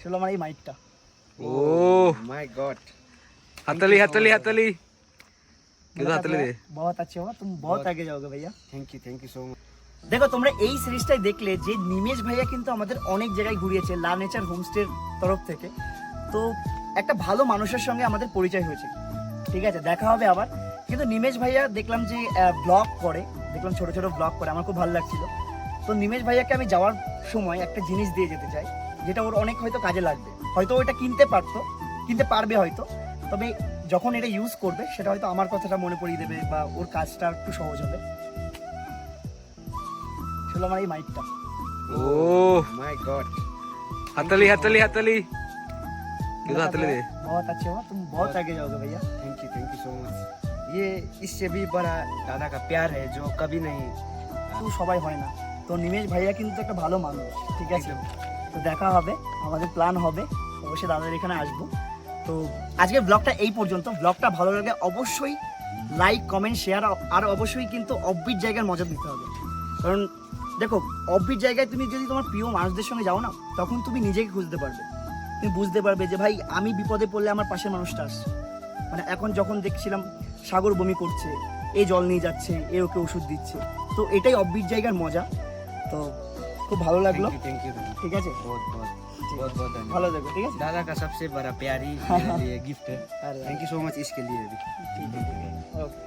চলো আমার এই মাইকটা। ओह माय गॉड, हथेली हथेली हथेली किधर हथेली दे बहुत अच्छे हो, तुम बहुत आगे जाओगे भैया। Thank you so much. দেখো তোমরা এই সিরিজটাই দেখলে যে নিমেষ ভাইয়া কিন্তু আমাদের অনেক জায়গায় ঘুরিয়েছে লা নেচার হোমস্টের তরফ থেকে। তো একটা ভালো মানুষের সঙ্গে আমাদের পরিচয় হয়েছে, ঠিক আছে, দেখা হবে আবার। কিন্তু নিমেষ ভাইয়া দেখলাম যে ব্লগ করে, দেখলাম ছোট ছোট ব্লগ করে, আমার খুব ভালো লাগছিল। তো নিমেষ ভাইয়াকে আমি যাওয়ার সময় একটা জিনিস দিয়ে যেতে চাই, যেটা ওর অনেক হয়তো কাজে লাগবে। হয়তো ওইটা কিনতে পারবে হয়তো, তবে যখন এটা ইউজ করবে সেটা হয়তো আমার কথাটা মনে পড়িয়ে দেবে বা ওর কাজটা একটু সহজ হবে। চলো আমার এই মাইকটা। ओह माय गॉड, हथेली हथेली हथेली किधर हथेली दे बहुत अच्छे हो, तुम बहुत आगे जाओगे भैया। Thank you so much. ये इससे भी बड़ा दादा का प्यार है जो कभी नहीं। তো সবাই হয় না, তো নিমেষ ভাইয়া কিন্তু একটা ভালো মানুষ, ঠিক আছে। তো দেখা হবে, আমাদের প্ল্যান হবে, অবশ্যই দাদাদের এখানে আসবো। তো আজকের ব্লগটা এই পর্যন্ত। ব্লগটা ভালো লাগে অবশ্যই লাইক কমেন্ট শেয়ার, আর অবশ্যই কিন্তু অফবিট জায়গার মজা দিতে হবে। কারণ দেখো, অফবিট জায়গায় তুমি যদি তোমার প্রিয় মানুষদের সঙ্গে যাও না, তখন তুমি নিজেকে খুঁজতে পারবে। তুমি বুঝতে পারবে যে ভাই আমি বিপদে পড়লে আমার পাশের মানুষটা আসছে। মানে এখন যখন দেখছিলাম সাগর বমি করছে, এ জল নিয়ে যাচ্ছে, এ ওকে ওষুধ দিচ্ছে, তো এটাই অফবিট জায়গার মজা। তো খুব ভালো লাগলো, थैंक यू ঠিক আছে, बहुत धन्यवाद। ভালো থাকো, ঠিক আছে। दादा का सबसे बड़ा प्यार ही मेरे लिए गिफ्ट है। अरे थैंक यू सो मच इसके लिए भी। ঠিক আছে, ওকে।